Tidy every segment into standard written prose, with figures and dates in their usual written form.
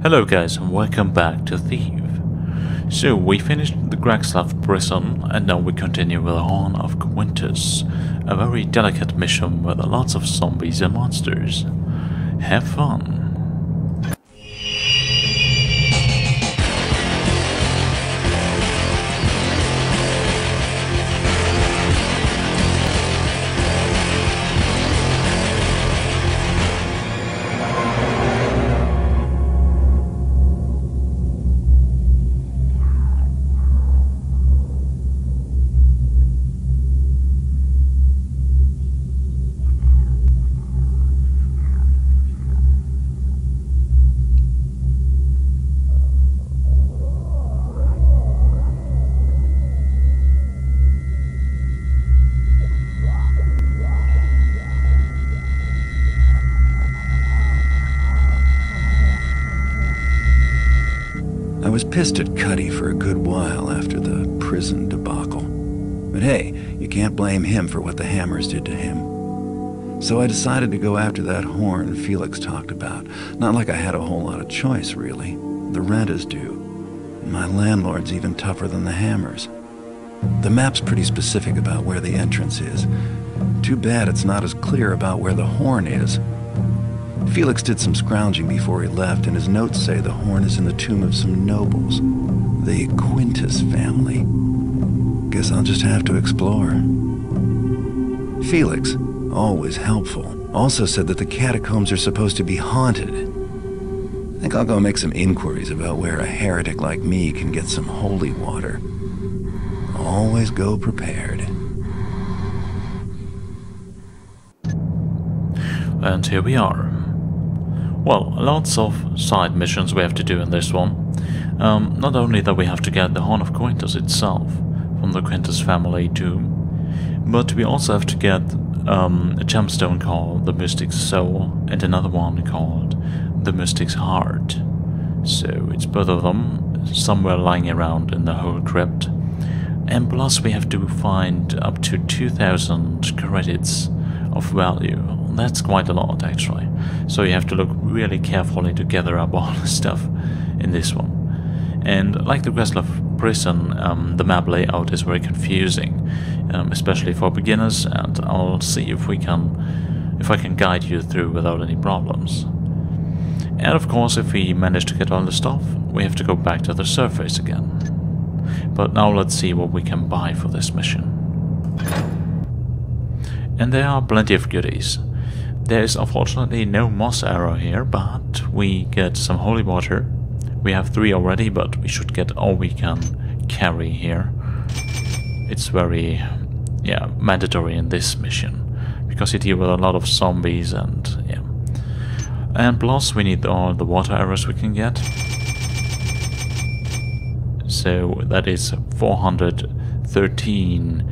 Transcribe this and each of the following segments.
Hello guys and welcome back to Thief. So we finished the Gragslav prison and now we continue with the Horn of Quintus, a very delicate mission with lots of zombies and monsters. Have fun! I was pissed at Cuddy for a good while after the prison debacle. But hey, you can't blame him for what the Hammers did to him. So I decided to go after that horn Felix talked about. Not like I had a whole lot of choice, really. The rent is due. My landlord's even tougher than the Hammers. The map's pretty specific about where the entrance is. Too bad it's not as clear about where the horn is. Felix did some scrounging before he left, and his notes say the horn is in the tomb of some nobles. The Quintus family. Guess I'll just have to explore. Felix, always helpful, also said that the catacombs are supposed to be haunted. I think I'll go make some inquiries about where a heretic like me can get some holy water. Always go prepared. And here we are. Well, lots of side missions we have to do in this one. Not only that we have to get the Horn of Quintus itself from the Quintus family tomb, but we also have to get a gemstone called the Mystic's Soul and another one called the Mystic's Heart. So it's both of them somewhere lying around in the whole crypt. And plus we have to find up to 2,000 credits of value. That's quite a lot actually. So you have to look really carefully to gather up all the stuff in this one. And like the Gragslav prison, the map layout is very confusing, especially for beginners, and I'll see if I can guide you through without any problems. And of course, if we manage to get all the stuff, we have to go back to the surface again. But now let's see what we can buy for this mission. And there are plenty of goodies. There is unfortunately no moss arrow here, but we get some holy water. We have 3 already, but we should get all we can carry here. It's very, mandatory in this mission, because you deal with a lot of zombies and, And plus we need all the water arrows we can get. So that is 413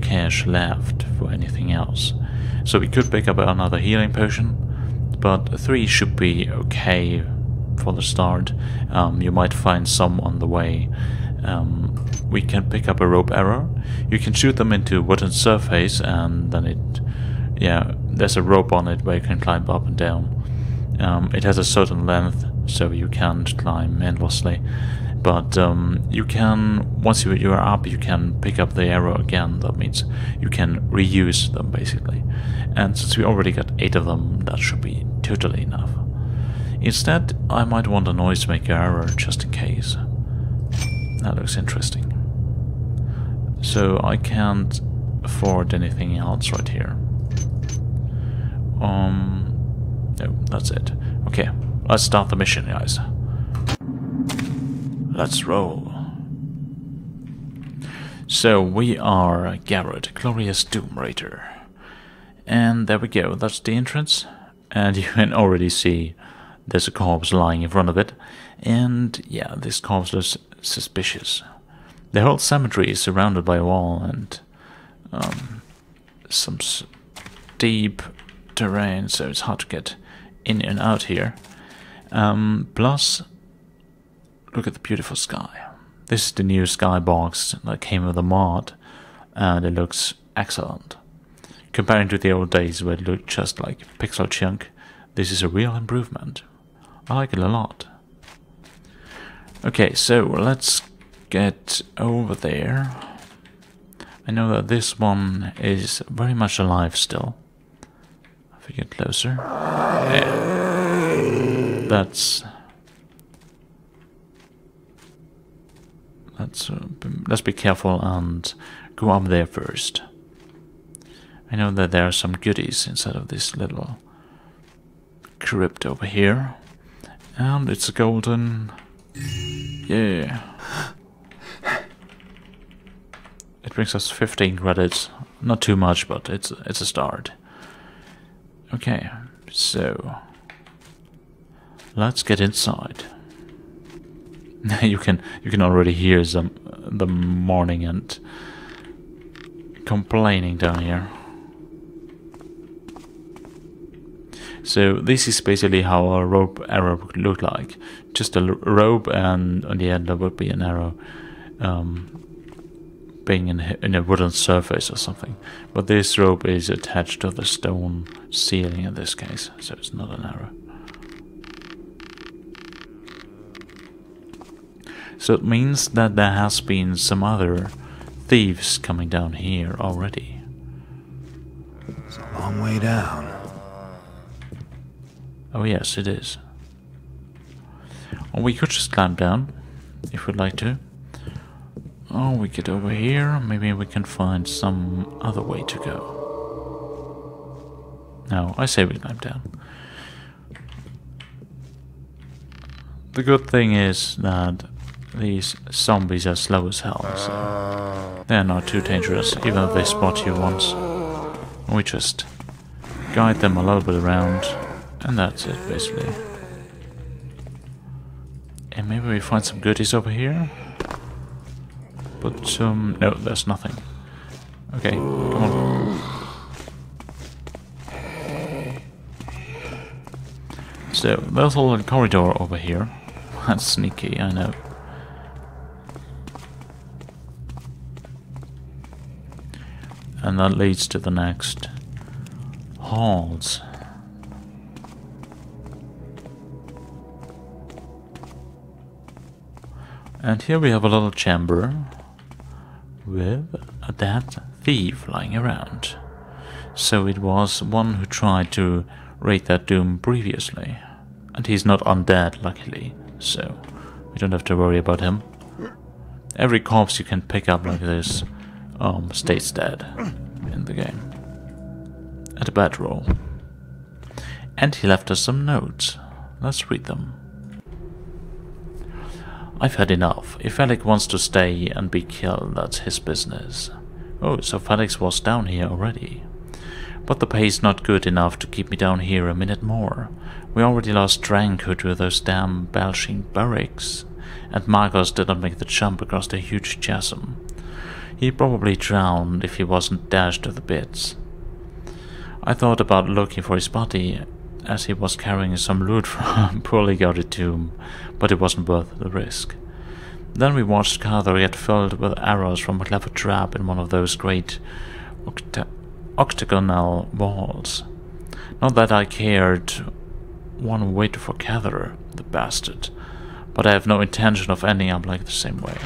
cash left for anything else. So we could pick up another healing potion, but 3 should be okay for the start. You might find some on the way. We can pick up a rope arrow. You can shoot them into wooden surface, and then there's a rope on it where you can climb up and down. It has a certain length, so you can't climb endlessly. But you can, once you are up, you can pick up the arrow again. That means you can reuse them, basically. And since we already got 8 of them, that should be totally enough. Instead, I might want a noisemaker arrow, just in case. That looks interesting. So I can't afford anything else right here. No, that's it. Okay, let's start the mission, guys. Let's roll. So we are Garrett, Glorious Doom Raider. And there we go, that's the entrance. And you can already see there's a corpse lying in front of it. And yeah, this corpse looks suspicious. The whole cemetery is surrounded by a wall and some steep terrain, so it's hard to get in and out here. Plus, look at the beautiful sky. This is the new skybox that came with the mod, and it looks excellent. Comparing to the old days where it looked just like pixel chunk, this is a real improvement. I like it a lot. Okay, so let's get over there. I know that this one is very much alive still. If we get closer. Yeah. Let's be careful and go up there first. I know that there are some goodies inside of this little crypt over here. And it's a golden... Yeah. It brings us 15 credits. Not too much, but it's a start. Okay, so... let's get inside. you can already hear the mourning and complaining down here. So this is basically how a rope arrow would look like. Just a rope, and on the end there would be an arrow being in a wooden surface or something. But this rope is attached to the stone ceiling in this case, so it's not an arrow. So it means that there has been some other thieves coming down here already. It's a long way down. Oh yes, it is. Or we could just climb down, if we'd like to. Oh, we get over here, maybe we can find some other way to go. No, I say we climb down. The good thing is that these zombies are slow as hell, so they're not too dangerous, even if they spot you once. We just guide them a little bit around, and that's it, basically. And maybe we find some goodies over here? But, no, there's nothing. Okay, come on. So, there's a little corridor over here. That's sneaky, I know. And that leads to the next halls. And here we have a little chamber with a dead thief lying around. So it was one who tried to raid that tomb previously. And he's not undead, luckily, so we don't have to worry about him. Every corpse you can pick up like this stays dead in the game. At a bad roll. And he left us some notes. Let's read them. I've had enough. If Felix wants to stay and be killed, that's his business. Oh, so Felix was down here already. But the pay's not good enough to keep me down here a minute more. We already lost Dranko to those damn belching barracks, and Marcos didn't make the jump across the huge chasm. He probably drowned if he wasn't dashed to the bits. I thought about looking for his body, as he was carrying some loot from a poorly guarded tomb, but it wasn't worth the risk. Then we watched Cuddy get filled with arrows from a clever trap in one of those great octagonal walls. Not that I cared one whit for Cuddy, the bastard, but I have no intention of ending up like the same way.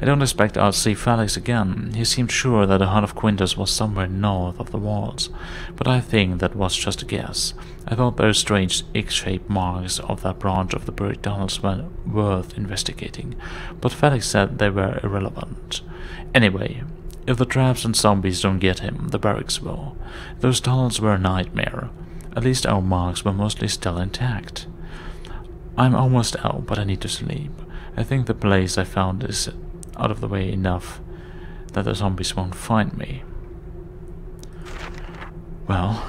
I don't expect I'll see Felix again. He seemed sure that the Hunt of Quintus was somewhere north of the walls, but I think that was just a guess. I thought those strange X-shaped marks of that branch of the buried tunnels were worth investigating, but Felix said they were irrelevant. Anyway, if the traps and zombies don't get him, the barracks will. Those tunnels were a nightmare. At least our marks were mostly still intact. I'm almost out, but I need to sleep. I think the place I found is out of the way enough that the zombies won't find me. Well,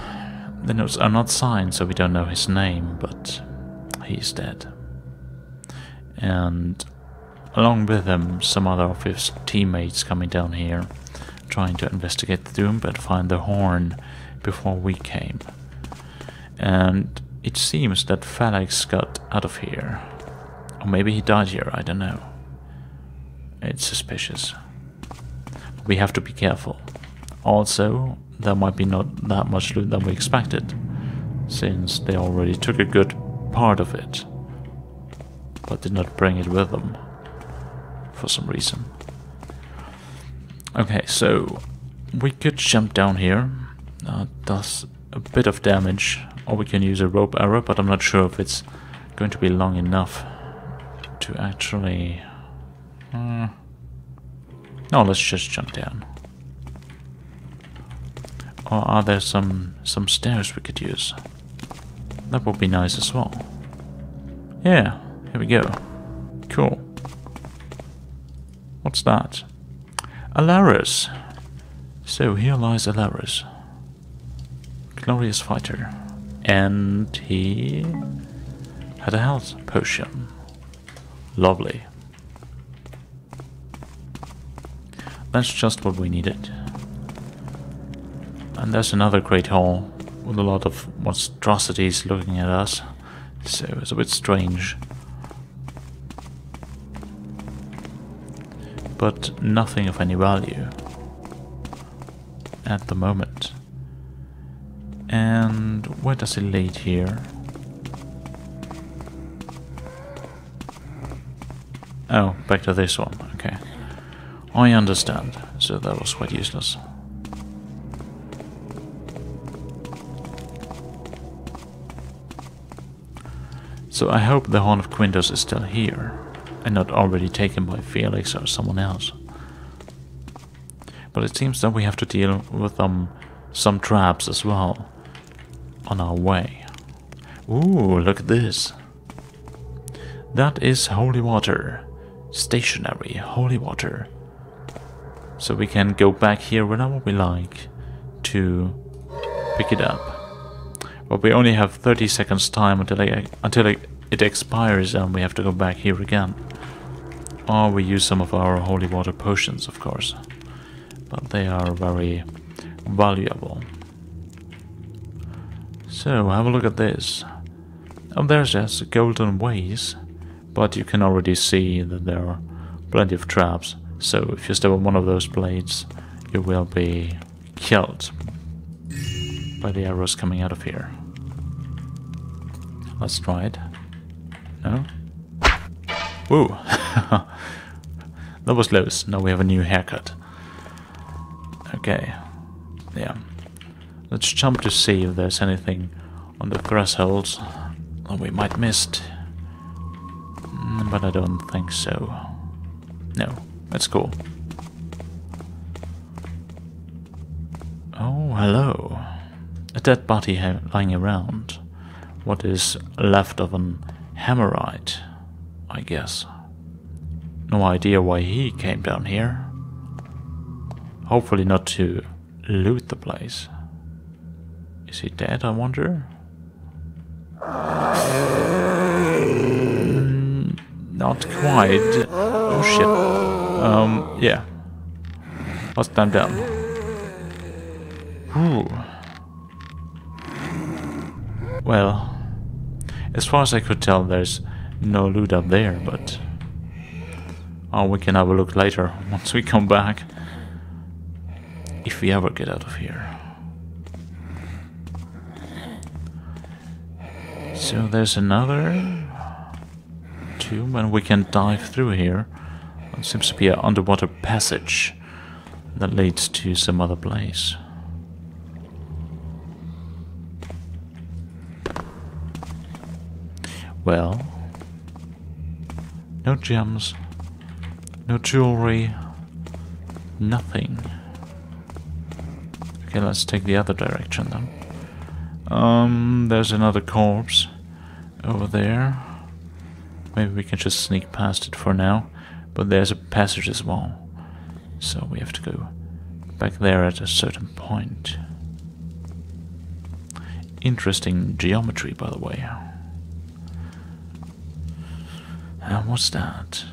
the notes are not signed, so we don't know his name, but he's dead. And along with him, some other of his teammates coming down here, trying to investigate the tomb and find the horn before we came. And it seems that Felix got out of here. Or maybe he died here, I don't know. It's suspicious. We have to be careful. Also, there might be not that much loot than we expected, since they already took a good part of it. but did not bring it with them for some reason. Okay, so we could jump down here. Does a bit of damage, or we can use a rope arrow, but I'm not sure if it's going to be long enough to actually... No, let's just jump down. Or are there some stairs we could use? That would be nice as well. Yeah, here we go. Cool. What's that? Alaris. So here lies Alaris. Glorious fighter. And he had a health potion. Lovely. That's just what we needed. And there's another great hall with a lot of monstrosities looking at us. So it's a bit strange. But nothing of any value at the moment. And where does it lead here? Oh, back to this one. Okay. I understand. So that was quite useless. So I hope the Horn of Quintus is still here, and not already taken by Felix or someone else. But it seems that we have to deal with some traps as well on our way. Ooh, look at this. That is holy water. Stationary holy water. So we can go back here whenever we like to pick it up. But we only have 30 seconds time until it expires, and we have to go back here again. Or we use some of our holy water potions, of course. But they are very valuable. So, have a look at this. Oh, there's just golden ways. But you can already see that there are plenty of traps. So, if you step on one of those blades, you will be killed by the arrows coming out of here. Let's try it. No? Woo! That was close. Now we have a new haircut. Okay. Yeah. Let's jump to see if there's anything on the thresholds that we might missed. But I don't think so. No, that's cool. Oh, hello. A dead body lying around. What is left of an Hammerite, I guess. No idea why he came down here. Hopefully not to loot the place. Is he dead, I wonder? Not quite. Oh shit. Yeah. Let's stand down. Ooh. Well, as far as I could tell, there's no loot up there, but... Oh, we can have a look later, once we come back. If we ever get out of here. So there's another tomb, and we can dive through here. It seems to be an underwater passage that leads to some other place. Well, no gems, no jewelry, nothing. Okay, let's take the other direction then. There's another corpse over there. Maybe we can just sneak past it for now. But there's a passage as well. So we have to go back there at a certain point. Interesting geometry, by the way. What's that?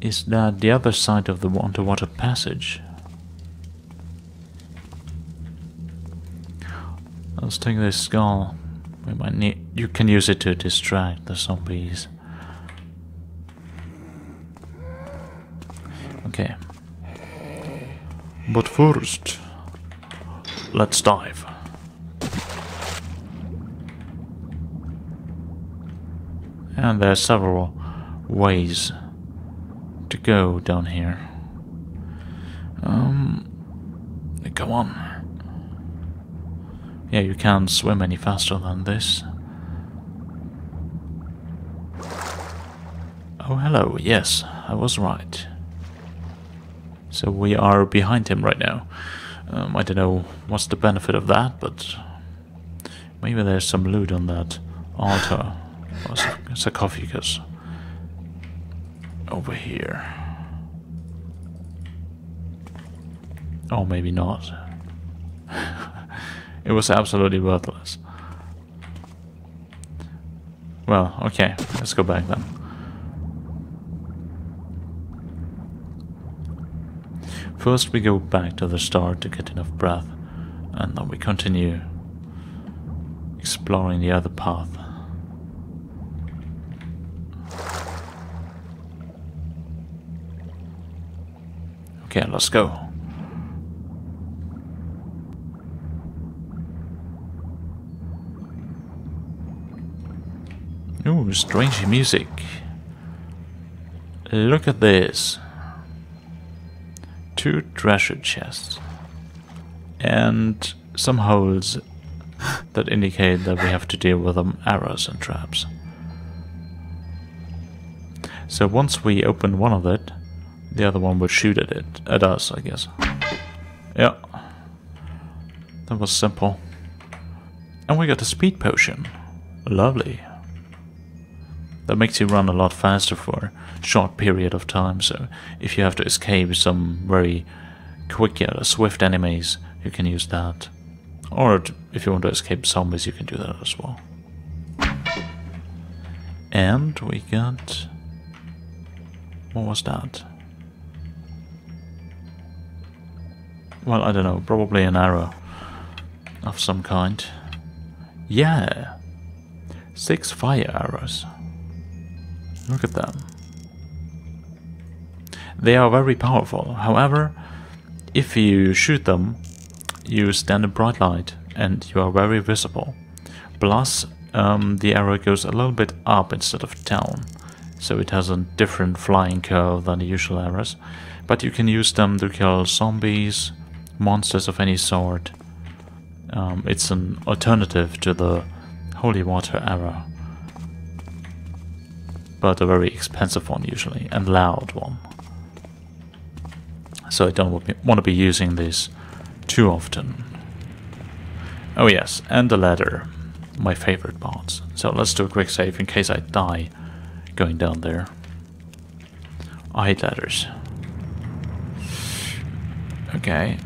Is that the other side of the underwater passage? Let's take this skull. We might need. You can use it to distract the zombies. Okay. But first, let's dive. And there are several ways to go down here. Come on. Yeah, you can't swim any faster than this. Oh, hello. Yes, I was right. So we are behind him right now. I don't know what's the benefit of that, but maybe there's some loot on that altar or sarcophagus over here. Or maybe not. It was absolutely worthless. Well, okay, let's go back then. First we go back to the start to get enough breath, and then we continue exploring the other path. Okay, let's go. Ooh, strange music. Look at this. 2 treasure chests. And some holes that indicate that we have to deal with arrows and traps. So once we open one of it, the other one would shoot at us, I guess. Yeah. That was simple. And we got a speed potion. Lovely. That makes you run a lot faster for a short period of time, so if you have to escape some very quick or swift enemies, you can use that. Or if you want to escape zombies, you can do that as well. And we got... what was that? Well, I don't know, probably an arrow of some kind. Yeah! 6 fire arrows. Look at them. They are very powerful. However, if you shoot them, you stand in bright light and you are very visible. Plus, the arrow goes a little bit up instead of down, so it has a different flying curve than the usual arrows. But you can use them to kill zombies, monsters of any sort. It's an alternative to the holy water arrow, but a very expensive one usually, and loud one. So I don't want to be using this too often. Oh yes, and the ladder, my favorite parts. So let's do a quick save in case I die going down there. I hate ladders. Okay.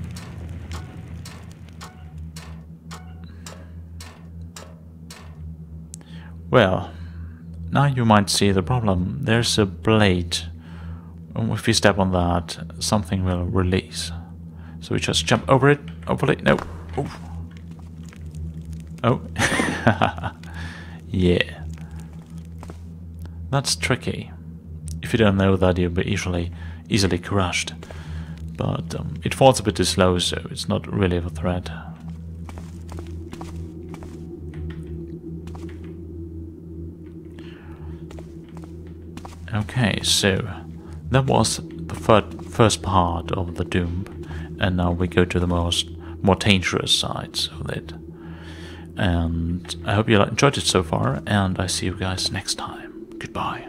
Well, now you might see the problem. There's a blade. If you step on that, something will release. So we just jump over it. Hopefully, no. Oof. Oh. Yeah. That's tricky. If you don't know that, you'll be easily crushed. But it falls a bit too slow, so it's not really of a threat. Okay, so that was the first part of the Doom, and now we go to the more dangerous sides of it. And I hope you enjoyed it so far, and I see you guys next time. Goodbye.